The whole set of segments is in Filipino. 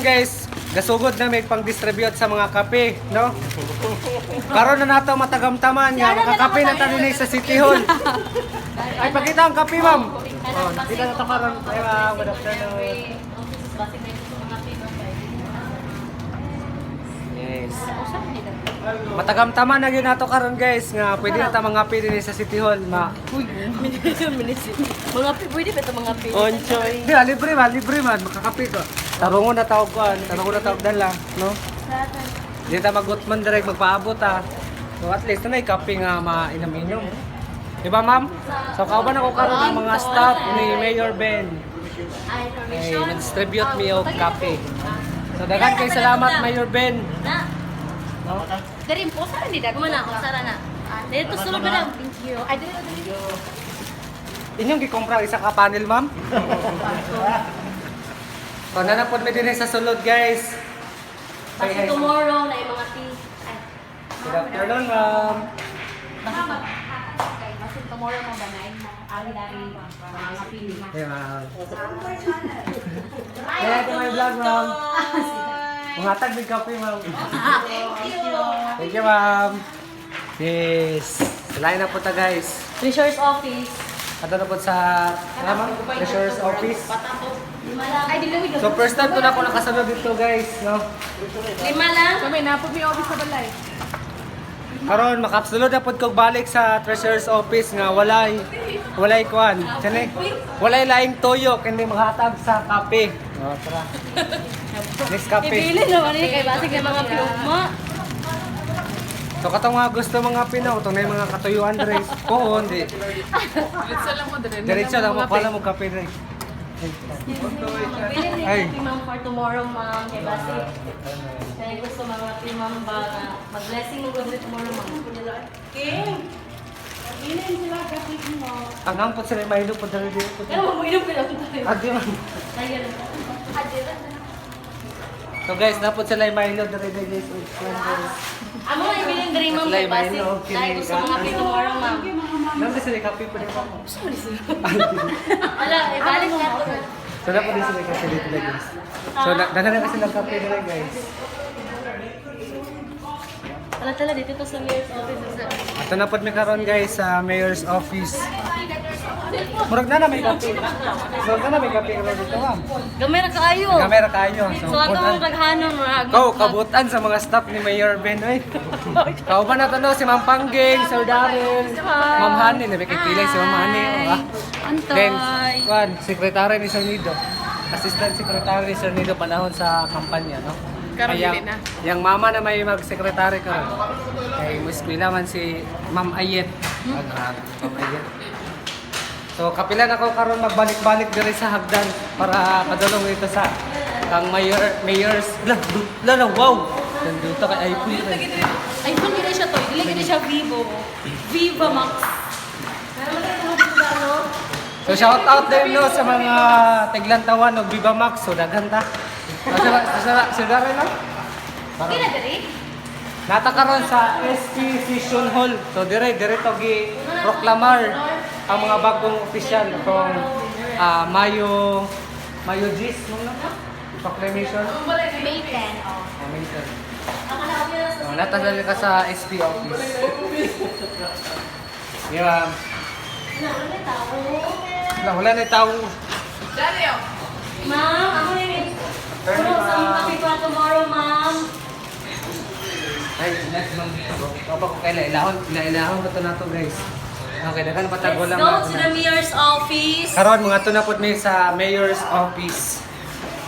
guys, gasugod na may pang-distribute sa mga kape, no? Karon na nato matagamtaman nga makakape na tayo din sa City Hall. Ay, pakita ang kape, ma'am. Oh, nakita na to karon. Ay, ma'am, good afternoon. Yes. Matagamtaman na yun nato karon guys nga pwede na ta mga pi din sa City Hall ma. Uy, mga pi, pwede ba ito mga pi? Onchoy. Di, libre man, makakape ko. Tarungon na tawag kuan, tarungon na tawag dala, no? Di ta magutman direct magpaabot ah. So at least na kape nga mainam-inom. Di ba ma'am? So kauban ako karon ng mga staff ni Mayor Ben. Ay, distribute me og kape. So daghan kay salamat Mayor Ben. No? Dari po, sara ni Dago na ako, sara na. Dito sulog na lang. Thank you. Ay, dito. Inyong gikompra isa ka panel, ma'am? So, nanapod mo din sa sulod, guys. Kasi tomorrow na yung mga tea. Good afternoon, ma'am. Kasi tomorrow mo ba na yung ari-ari mga pili. Hey, ma'am. Kaya ito may vlog, ma'am. Mangatag may kape, ma'am. Thank you, ma'am. Yes. Selain na po ta, guys. Treasurer's office. Ato na po sa Treasurer's office. Ay, di lang. So, first time ko na ako nakasunod dito, guys. No? 5 lang. Kami, napod may office sa balay. Karon makapsulod na pod kog balik sa Treasurer's office nga walay kuan. Kani walay laing toyo kundi maghatag sa kape. Oh, tara. Next kape. Ibili naman ni kay basig ng mga piuma. So katong mga gusto mga Pinoy, itong na mga katuyuan dre. Oo, hindi. Diretso lang mo dire. Diretso lang mo pala mo kape dre. Ibili Ay. ni ma'am for tomorrow, ma'am. Kay basig. Kaya gusto mga ma'am ba na mag-blessing mo good tomorrow, ma'am. King! Ibili sila kapit mo. Tangang po sila mahilo po dre dito. Pero mamuinom pa lang tayo. Adi man. Ayan. So guys, napod sila mahilo dre guys. Amo na ibiling diri ma'am kay basig. Dahil gusto mga kapit tomorrow, ma'am. Nang sila kape po dito. Wala, ibalik nga to. So napod din sila kape dito guys. So daghan na kasi ng kape dre guys. Tala dito to sa mayor's office. Ito na po may karon guys sa mayor's office. Murag na may kape. Murag na may kape karon dito ma'am. Gamay ra kaayo. Kamera kayo. So ato mong daghanon mga Kau kabutan sa mga staff ni Mayor Ben oy. Kau ba natanong si Ma'am Pangging, Sir Darrell, Ma'am Hani, nabi kay pilay si Ma'am Hani. Then, kwan, sekretary ni Sir Nido. Assistant secretary ni Sir Nido panahon sa kampanya, no? Karon Kaya, dili na. yang mama na may mag-sekretary karon. Kay muskwila man si Ma'am Ayet. Ma'am Ayet. So kapilan ako karon magbalik-balik diri sa hagdan para padulong ito sa kang mayor's wow. Nandito kay iPhone. iPhone gina siya to, dili gina siya Vivo. Viva Max. So shout out din no sa mga Tiglantawan og Viva Max so daghan ta. Sa dara na. Kina diri? Nata karon sa SP Session Hall. So dire to gi proklamar ang mga bagong opisyal kung Mayo 10 mong na proclamation. May 10 oh. May 10. Natadali ka sa SP office. Yeah. Wala na tao. Dario. Ma'am, ako na yun. Puno sa mga kape pa tomorrow, ma'am. Ay, next month. Kapag ko kailan, ilahon ko ito na ito guys. Okay, dagan patago Let's lang. go to the mayor's office. Karon mga ito na po may sa mayor's office.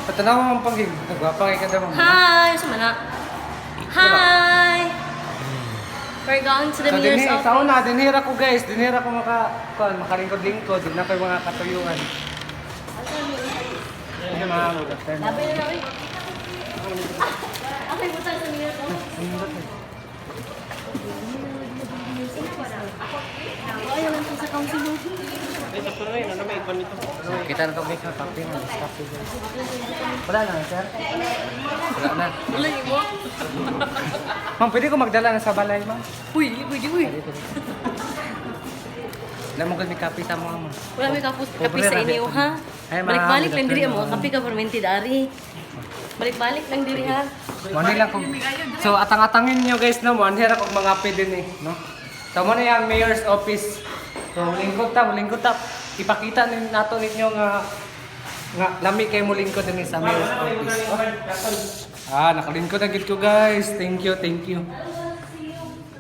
Patanaw mo ang panggig. Nagwapa kay kada mo. Hi! Saan man na? Hi! We're going to the So, mayor's office. taon na, dinhira ko guys. Dinhira ko makalingkod-lingkod. Din na ko yung mga katuyuan. Ay, mga good afternoon. Labi na rin. Okay, punta sa mayor's office. Ayaw lang sa council mo. Kita na ito guys, kape na. Wala na, sir? Wala na. Wala yung mo. Ma'am, pwede ko magdala na sa balay, ma'am? Uy. Wala mo may kape sa mga, ma'am. Wala may kape sa inyo, ha? Ay, ma'am. Balik-balik lang Good diri mo. afternoon. Kape ka fermented, ari. Balik-balik lang diri ha. Mani lang kung... So, atang-atangin nyo guys, no? Manhira kung mga din eh, no? So, muna yung mayor's office. So, mulingkod ta. Ipakita nato ninyo nga lami kay mulingkod din sa mayor's office. Nakalingkod na gid ko guys. Thank you.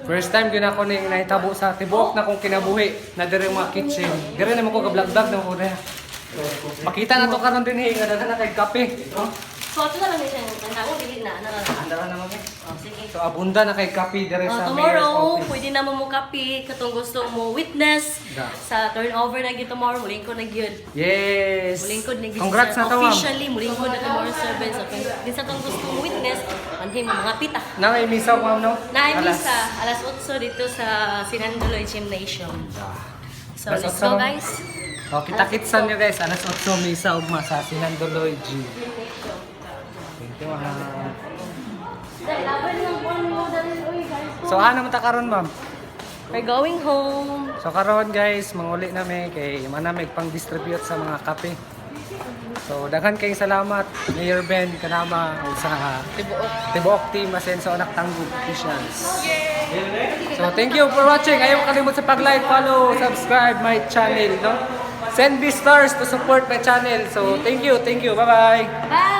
First time yun ako ning nahitabo sa tibuok na kong kinabuhi na dire mga kitchen. Dire naman ko ka-vlog-vlog na ko na. Makita na to karon din nga daghan na kay kape, no? So, ito na lang siya. Ang tawag, dili na. Andara naman eh. Oh, sige. So abunda na kay kape dire sa mayor's Tomorrow, office. pwede na mo kapi katong gusto mo witness Da. sa turnover na gyud tomorrow. Muling ko na gyud. Yes. Mulingkod na gyud. Congrats na to, ma'am. Officially, mulingkod na tomorrow 7. So, kung di sa tong gusto mo witness, manhin mo mga pita. Nangay misaw ma'am no? Naimisa, alas 8 dito sa Sinanduloy Gymnasium. So, Alas let's 8, go ma'am. guys. Oh, kita-kitsan nyo guys, alas 8 misa ugma sa Sinanduloy G. Thank you, ma'am. Dahil laban ng buwan mo dahil, uy guys. So ano man ta karon ma'am? We're going home. So karon guys, manguli nami kay manamig pang-distribute sa mga kape. So daghan kayong salamat Mayor Ben kanama ug sa Tibuok team Asenso Anak Tanggug officials. So thank you for watching. Ayaw kalimot sa pag-like, follow, subscribe my channel, no? Send me stars to support my channel. So thank you. Bye-bye. Bye!